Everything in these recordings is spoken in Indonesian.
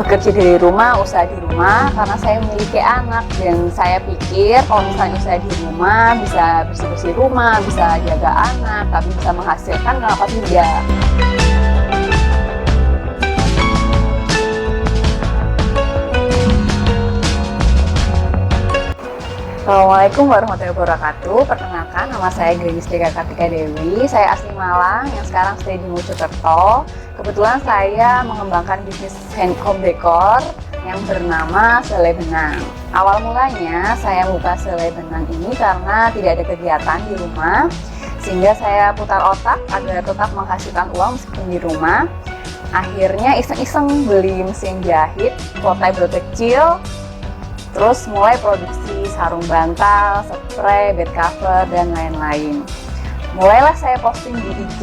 bekerja dari rumah, usaha di rumah, karena saya memiliki anak dan saya pikir kalau misalnya usaha di rumah bisa bersih-bersih rumah, bisa jaga anak, tapi bisa menghasilkan, kenapa tidak? Assalamualaikum warahmatullahi wabarakatuh. Perkenalkan, nama saya Grinis Deka Kartika Dewi. Saya asli Malang yang sekarang stay di Mojokerto. Kebetulan saya mengembangkan bisnis home decor yang bernama Selai Benang. Awal mulanya saya buka Selai Benang ini karena tidak ada kegiatan di rumah, sehingga saya putar otak agar tetap menghasilkan uang meskipun di rumah. Akhirnya iseng-iseng beli mesin jahit, portable kecil, terus mulai produksi sarung bantal, spray, bed cover, dan lain-lain. Mulailah saya posting di IG,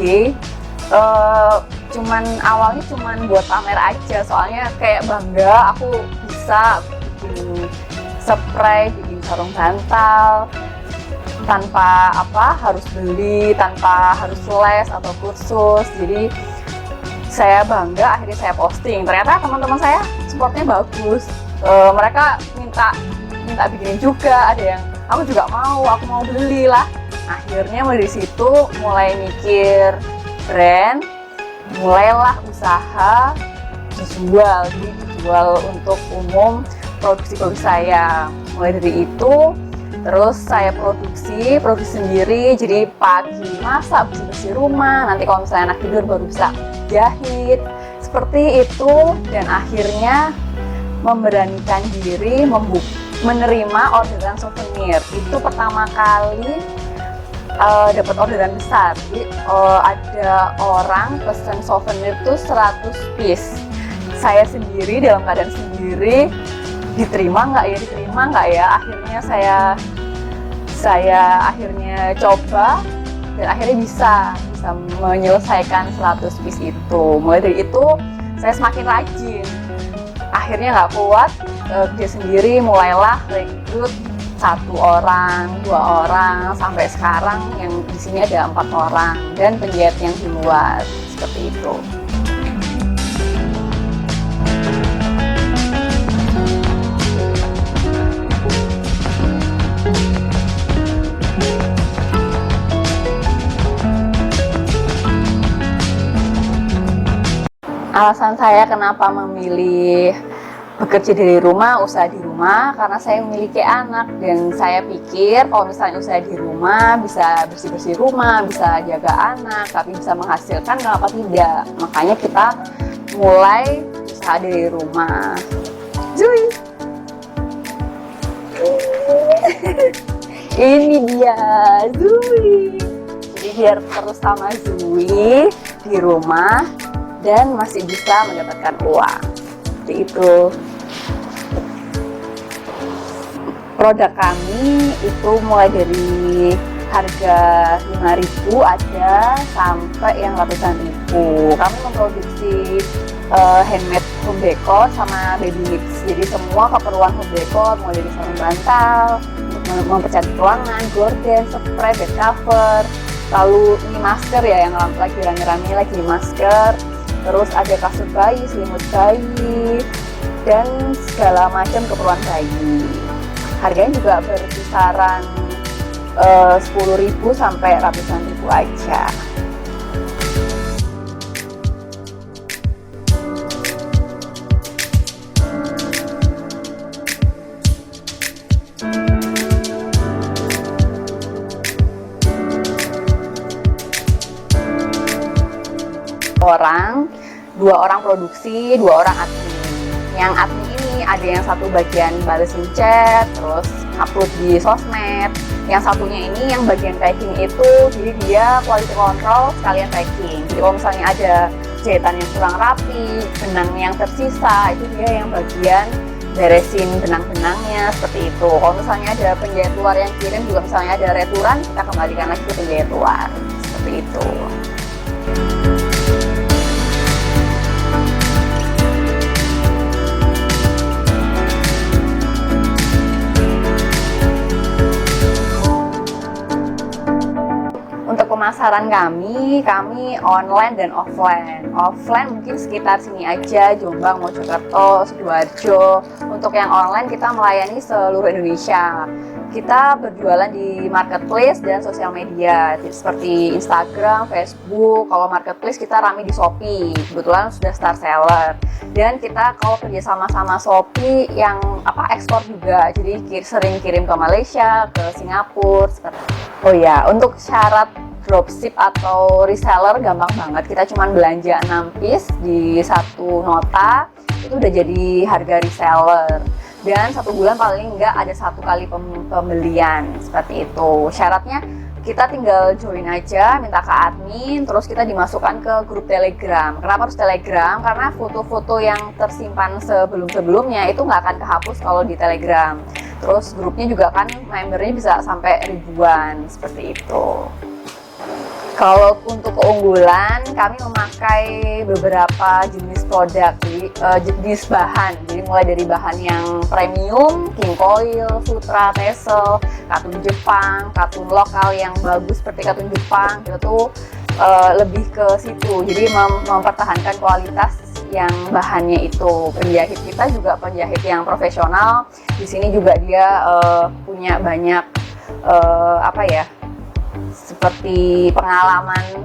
awalnya cuman buat pamer aja, soalnya kayak bangga aku bisa bikin spray, bikin sarung bantal, tanpa harus beli, tanpa harus les atau kursus. Jadi saya bangga, akhirnya saya posting. Ternyata teman-teman saya supportnya bagus. Mereka minta bikinin juga, ada yang aku juga mau, aku mau beli lah. Akhirnya dari situ mulai mikir brand, mulailah usaha dijual untuk umum produksi saya. Mulai dari itu terus saya produksi sendiri, jadi pagi masak, bersih rumah, nanti kalau misalnya anak tidur baru bisa jahit, seperti itu. Dan akhirnya memberanikan diri menerima orderan souvenir. Itu pertama kali dapat orderan besar. Jadi ada orang pesen souvenir itu 100 piece. Saya sendiri dalam keadaan sendiri, diterima nggak ya? Akhirnya saya akhirnya coba dan akhirnya bisa menyelesaikan 100 piece itu. Mulai dari itu saya semakin rajin. Akhirnya nggak kuat, dia sendiri mulailah rekrut 1 orang, 2 orang, sampai sekarang yang di sini ada 4 orang dan penjahit yang di luar, seperti itu. Alasan saya kenapa memilih bekerja dari rumah, usaha di rumah, karena saya memiliki anak dan saya pikir kalau misalnya usaha di rumah bisa bersih-bersih rumah, bisa jaga anak, tapi bisa menghasilkan, kenapa tidak? Makanya kita mulai usaha dari rumah. Zui! Ini dia Zui. Jadi biar terus sama Zui di rumah dan masih bisa mendapatkan uang. Seperti itu. Produk kami itu mulai dari harga 5.000 ada sampai yang ratusan ribu. Kami memproduksi handmade home decor sama baby lips. Jadi semua keperluan home decor mulai dari sarung bantal, untuk mempercantik ruangan, gorden, spray, bed cover. Lalu ini masker ya, yang lagi rame-rame lagi masker. Terus ada kasur bayi, selimut bayi, dan segala macam keperluan bayi. Harganya juga berkisaran 10.000 sampai ratusan ribu aja. Dua orang produksi, 2 orang admin. Yang admin ini ada yang satu bagian balesin chat, terus upload di sosmed. Yang satunya ini yang bagian packing itu, jadi dia quality control sekalian packing. Jadi kalau misalnya ada jahitan yang kurang rapi, benang yang tersisa, itu dia yang bagian beresin benang-benangnya, seperti itu. Kalau misalnya ada penjahit luar yang kirim juga, misalnya ada returan, kita kembalikan lagi ke penjahit luar, seperti itu. pemasaran kami online dan offline. Offline mungkin sekitar sini aja, Jombang, Mojokerto, Sidoarjo. Untuk yang online kita melayani seluruh Indonesia. Kita berjualan di marketplace dan sosial media seperti Instagram, Facebook. Kalau marketplace kita rame di Shopee, kebetulan sudah star seller. Dan kita kalau kerjasama sama Shopee yang ekspor juga, jadi sering kirim ke Malaysia, ke Singapura. Oh ya, untuk syarat dropship atau reseller gampang banget. Kita cuma belanja 6 piece di satu nota, itu udah jadi harga reseller. Dan 1 bulan paling enggak ada 1 kali pembelian, seperti itu. Syaratnya kita tinggal join aja, minta ke admin, terus kita dimasukkan ke grup Telegram. Kenapa harus Telegram? Karena foto-foto yang tersimpan sebelum-sebelumnya itu nggak akan kehapus kalau di Telegram. Terus grupnya juga kan membernya bisa sampai ribuan, seperti itu. Kalau untuk keunggulan, kami memakai beberapa jenis produk, jenis bahan. Jadi mulai dari bahan yang premium, king coil, sutra, tesel, katun Jepang, katun lokal yang bagus seperti katun Jepang, itu tuh lebih ke situ. Jadi mempertahankan kualitas yang bahannya itu. Penjahit kita juga penjahit yang profesional. Di sini juga dia punya banyak seperti pengalaman.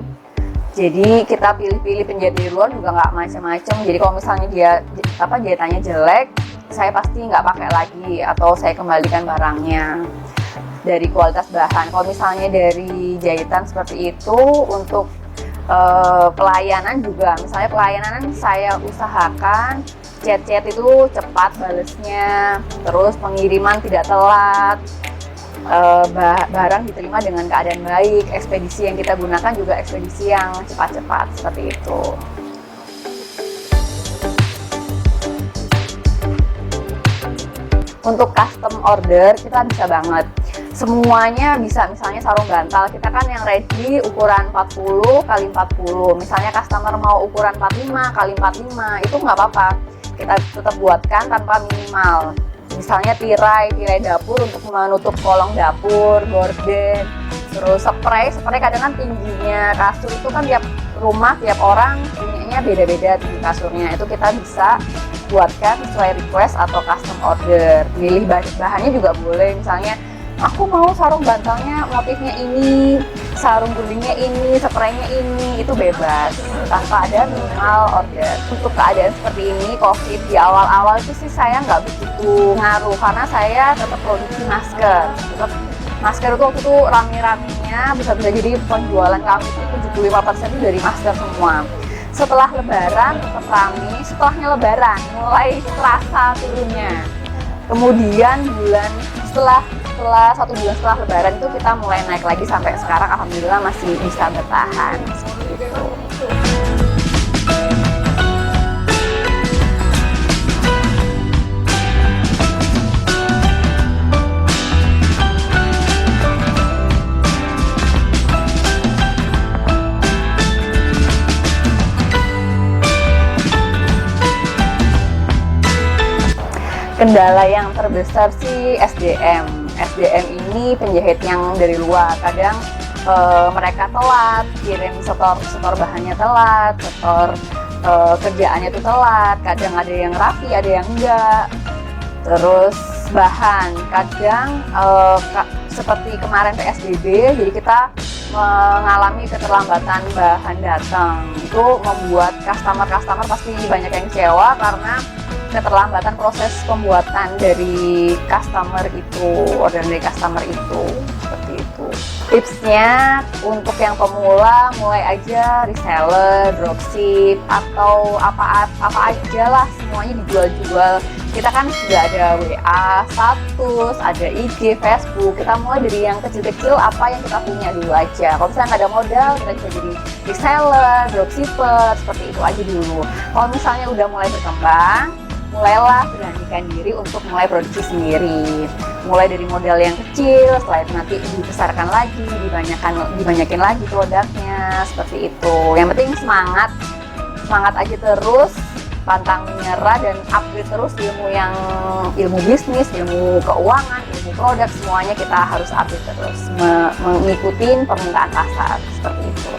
Jadi kita pilih-pilih penjahit dari luar juga nggak macam-macam. Jadi kalau misalnya dia jahitannya jelek, saya pasti nggak pakai lagi atau saya kembalikan barangnya. Dari kualitas bahan. Kalau misalnya dari jahitan seperti itu, untuk pelayanan juga, misalnya pelayanan saya usahakan chat-chat itu cepat balesnya, terus pengiriman tidak telat, barang diterima dengan keadaan baik, ekspedisi yang kita gunakan juga ekspedisi yang cepat-cepat, seperti itu. Untuk custom order kita bisa banget, semuanya bisa. Misalnya sarung bantal kita kan yang ready ukuran 40 x 40, misalnya customer mau ukuran 45 x 45, itu nggak apa-apa, kita tetap buatkan tanpa minimal. Misalnya tirai dapur untuk menutup kolong dapur, gorden, terus spray kadang kan tingginya kasur itu kan tiap rumah, tiap orang punyanya beda-beda tinggi kasurnya, itu kita bisa buatkan sesuai request atau custom order. Milih bahannya juga boleh, misalnya aku mau sarung bantalnya motifnya ini, sarung gulingnya ini, spraynya ini, itu bebas tanpa ada minimal order. Untuk keadaan seperti ini, COVID di awal-awal itu sih saya nggak begitu ngaruh karena saya tetap produksi masker. Masker itu waktu itu rame-ramenya, bisa-bisa jadi penjualan kami itu 75% itu dari masker semua. Setelah lebaran tetap rame, setelahnya lebaran mulai terasa turunnya. Kemudian setelah 1 bulan setelah lebaran itu kita mulai naik lagi sampai sekarang, alhamdulillah masih bisa bertahan seperti itu. Kendala yang terbesar sih SDM ini penjahit yang dari luar. Kadang mereka telat, kirim setor bahannya telat, setor kerjaannya itu telat. Kadang ada yang rapi, ada yang enggak. Terus bahan, kadang seperti kemarin PSBB, jadi kita mengalami keterlambatan bahan datang. Itu membuat customer pasti banyak yang kecewa karena keterlambatan proses pembuatan dari customer itu, order dari customer itu, seperti itu. Tipsnya untuk yang pemula, mulai aja reseller, dropship, atau apa aja lah, semuanya dijual-jual. Kita kan sudah ada WA, status, ada IG, Facebook. Kita mulai dari yang kecil-kecil, apa yang kita punya dulu aja. Kalau misalnya nggak ada modal, kita bisa jadi reseller, dropshipper, seperti itu aja dulu. Kalau misalnya udah mulai berkembang, mulailah beranikan diri untuk mulai produksi sendiri. Mulai dari modal yang kecil, setelah itu nanti dibesarkan lagi, dibanyakin lagi produknya, seperti itu. Yang penting semangat aja terus, pantang menyerah dan upgrade terus ilmu bisnis, ilmu keuangan, ilmu ketemu produk, semuanya kita harus update terus, mengikuti permintaan pasar seperti itu.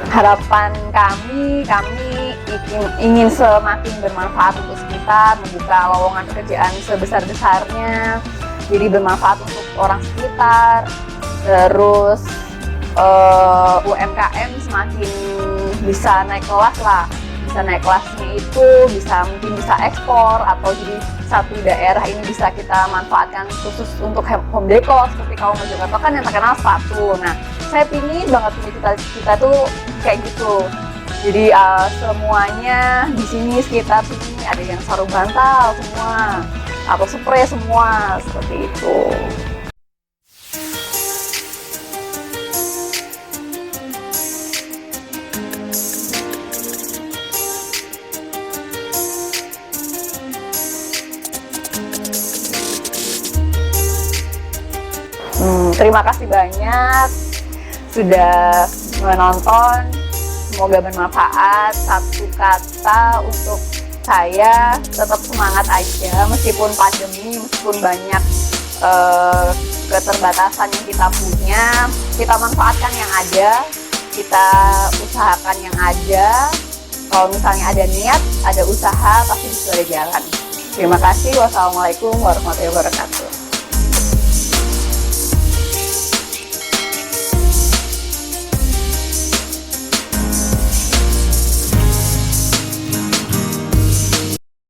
Harapan kami ingin semakin bermanfaat untuk sekitar, membuka lowongan pekerjaan sebesar-besarnya, jadi bermanfaat untuk orang sekitar, terus UMKM semakin bisa naik kelas lah, bisa naik kelasnya itu mungkin bisa ekspor, atau jadi satu daerah ini bisa kita manfaatkan khusus untuk home decor seperti Kauman Mojokerto kan yang terkenal sepatu. Nah, saya pingin banget punya cita-cita tuh kayak gitu. Jadi semuanya di sini sekitar sini ada yang sarung bantal semua atau spray semua seperti itu. Terima kasih banyak sudah menonton, semoga bermanfaat. Satu kata untuk saya, tetap semangat aja meskipun pandemi, meskipun banyak keterbatasan yang kita punya, kita manfaatkan yang ada, kita usahakan yang ada. Kalau misalnya ada niat, ada usaha, pasti bisa ada jalan. Terima kasih. Wassalamualaikum warahmatullahi wabarakatuh.